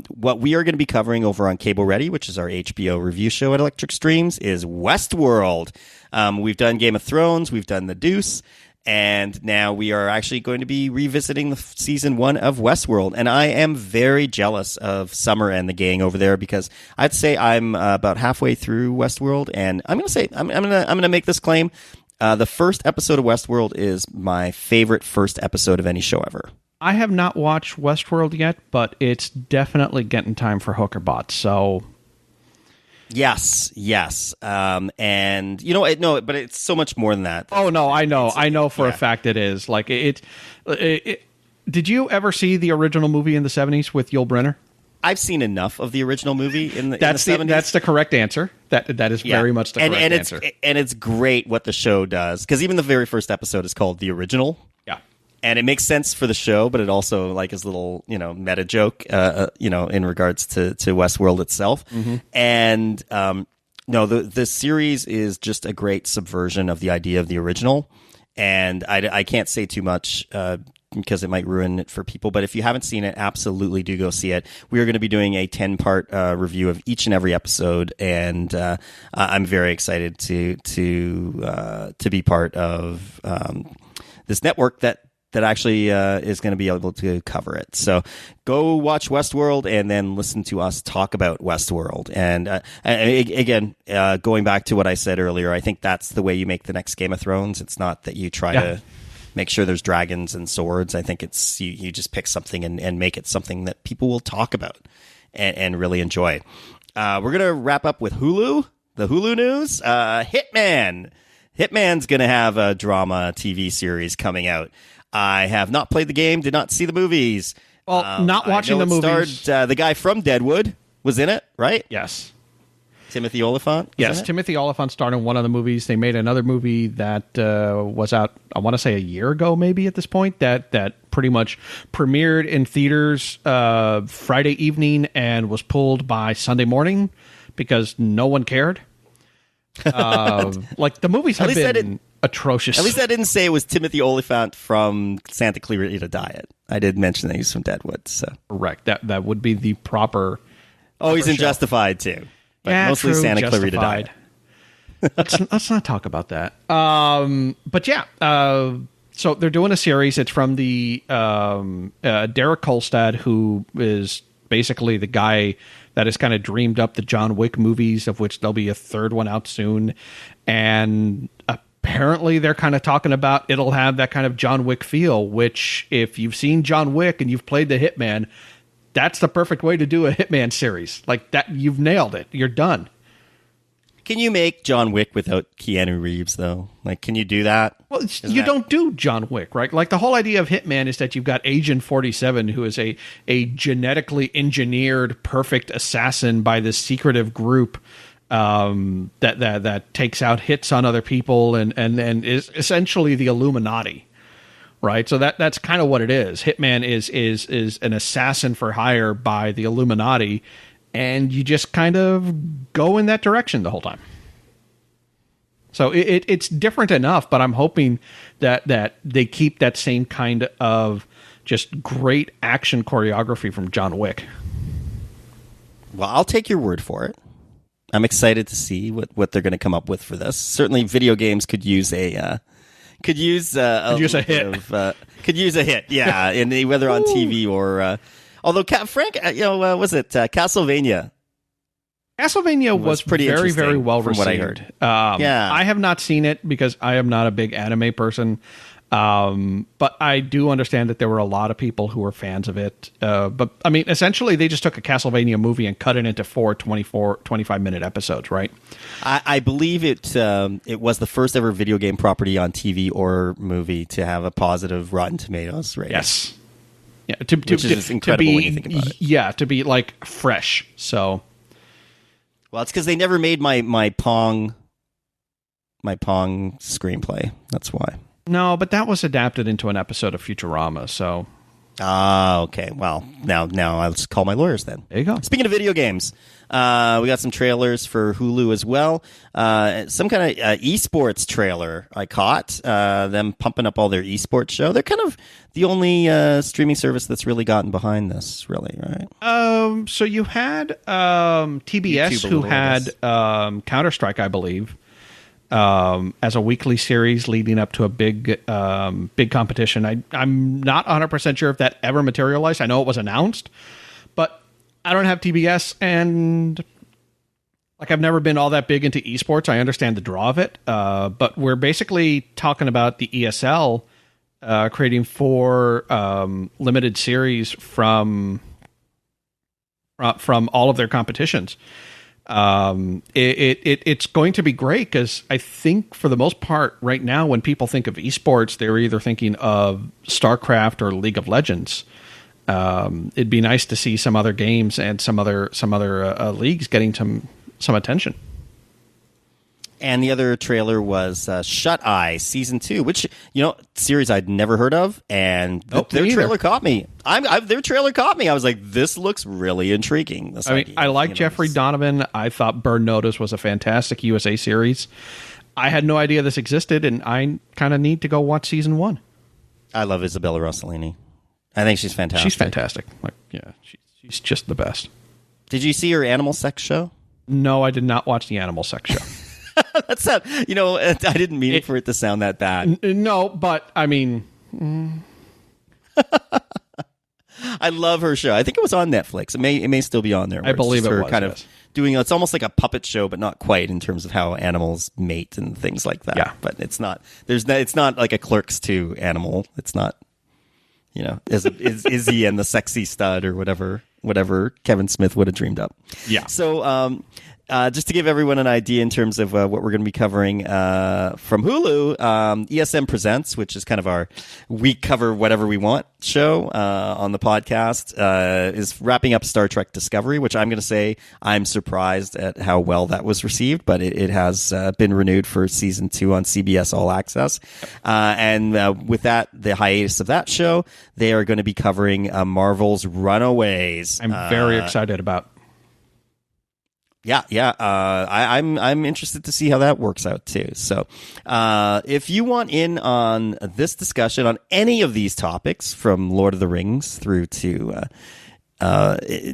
What we are going to be covering over on Cable Ready, which is our HBO review show at Electric Streams, is Westworld. We've done Game of Thrones, we've done The Deuce. And now we are actually going to be revisiting the season 1 of Westworld, and I am very jealous of Summer and the gang over there, because I'd say I'm about halfway through Westworld, and I'm gonna make this claim: the first episode of Westworld is my favorite first episode of any show ever. I have not watched Westworld yet, but it's definitely getting time for Hookerbot. So. Yes. And no, but it's so much more than that. Oh no, I know for a fact it is. Like it. Did you ever see the original movie in the 70s with Yul Brynner? I've seen enough of the original movie in the 70s. That's the correct answer. That is very much the correct answer. And it's great what the show does, because even the very first episode is called The Original. Yeah. And it makes sense for the show, but it also is a little, meta joke, in regards to Westworld itself. Mm-hmm. And the series is just a great subversion of the idea of the original. And I can't say too much because it might ruin it for people. But if you haven't seen it, absolutely do go see it. We are going to be doing a 10-part review of each and every episode, and I'm very excited to be part of this network that actually is going to be able to cover it. So go watch Westworld and then listen to us talk about Westworld. And again, going back to what I said earlier, I think that's the way you make the next Game of Thrones. It's not that you try to make sure there's dragons and swords. I think it's you just pick something and make it something that people will talk about and really enjoy. We're going to wrap up with Hulu, the Hulu news. Hitman. Hitman's going to have a drama TV series coming out. I have not played the game, did not see the movies. Well, not watching the movies. Starred, the guy from Deadwood was in it, right? Yes. Timothy Olyphant? Yes, Timothy Olyphant starred in one of the movies. They made another movie that was out, I want to say a year ago maybe at this point, that pretty much premiered in theaters Friday evening and was pulled by Sunday morning because no one cared. The movies have been... atrocious. At least I didn't say it was Timothy Oliphant from Santa Clarita Diet. I did mention that he's from Deadwood. So correct. That would be the proper. Oh, he's in show. Justified too. But yeah, mostly true, Santa Justified. Clarita Diet. let's not talk about that. But yeah, so they're doing a series. It's from the Derek Kolstad, who is basically the guy that has kind of dreamed up the John Wick movies, of which there'll be a third one out soon. And apparently they're kind of talking about it'll have that kind of John Wick feel, which if you've seen John Wick and you've played the Hitman, that's the perfect way to do a Hitman series. Like that, you've nailed it. You're done. Can you make John Wick without Keanu Reeves, though? Like, can you do that? Well, don't do John Wick, right? Like, the whole idea of Hitman is that you've got Agent 47, who is a genetically engineered, perfect assassin by this secretive group that takes out hits on other people and is essentially the Illuminati, right? So that's kind of what it is. Hitman is an assassin for hire by the Illuminati, and you just kind of go in that direction the whole time. So it's different enough, but I'm hoping that they keep that same kind of just great action choreography from John Wick. Well, I'll take your word for it. I'm excited to see what they're going to come up with for this. Certainly, video games could use a hit. Could use a hit, yeah, whether on TV or. Although Frank, was it Castlevania? Castlevania was pretty very, very well received. From what I heard. I have not seen it because I am not a big anime person. But I do understand that there were a lot of people who were fans of it. But I mean, essentially, they just took a Castlevania movie and cut it into 25-minute episodes, right? I believe it was the first ever video game property on TV or movie to have a positive Rotten Tomatoes rating. Yes. Yeah, which is incredible when you think about it. Yeah, to be like fresh. So, well, it's because they never made my Pong screenplay. That's why. No, but that was adapted into an episode of Futurama. So, okay. Well, now I'll just call my lawyers then. There you go. Speaking of video games, we got some trailers for Hulu as well. Some kind of eSports trailer I caught. Them pumping up all their eSports show. They're kind of the only streaming service that's really gotten behind this, really, right? So you had TBS, who had Counter-Strike, I believe, as a weekly series leading up to a big competition. I'm not 100% sure if that ever materialized. I know it was announced, but I don't have TBS, and like I've never been all that big into esports. I understand the draw of it, but we're basically talking about the ESL creating 4 limited series from all of their competitions. It's going to be great because I think for the most part right now when people think of esports, they're either thinking of StarCraft or League of Legends. It'd be nice to see some other games and some other leagues getting some attention. And the other trailer was Shut Eye Season 2, which, series I'd never heard of, and their trailer caught me. Their trailer caught me. I was like, this looks really intriguing. I like Jeffrey Donovan. I thought Burn Notice was a fantastic USA series. I had no idea this existed, and I kind of need to go watch Season 1. I love Isabella Rossellini. I think she's fantastic. She's fantastic. She's just the best. Did you see her Animal Sex show? No, I did not watch the Animal Sex show. That's not, I didn't mean for it to sound that bad. No, but I mean, I love her show. I think it was on Netflix. It may still be on there. I believe it was kind of doing. It's almost like a puppet show, but not quite in terms of how animals mate and things like that. Yeah, but it's not. It's not like a Clerks 2 animal. It's not. Is Izzy and the Sexy Stud or whatever Kevin Smith would have dreamed up. Yeah. So. Just to give everyone an idea in terms of what we're going to be covering from Hulu, ESM Presents, which is kind of our we cover whatever we want show on the podcast, is wrapping up Star Trek Discovery, which I'm going to say I'm surprised at how well that was received, but it has been renewed for Season 2 on CBS All Access. And with that, the hiatus of that show, they are going to be covering Marvel's Runaways. I'm very excited about. Yeah. I'm interested to see how that works out too. So, if you want in on this discussion on any of these topics, from Lord of the Rings through to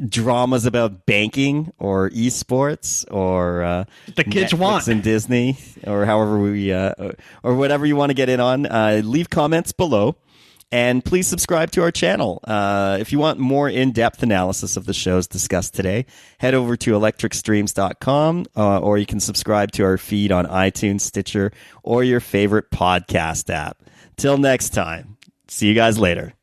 dramas about banking or esports or The kids Netflix want. and Disney, or however we or whatever you want to get in on, leave comments below. And please subscribe to our channel. If you want more in-depth analysis of the shows discussed today, head over to electricstreams.com, or you can subscribe to our feed on iTunes, Stitcher, or your favorite podcast app. Till next time, see you guys later.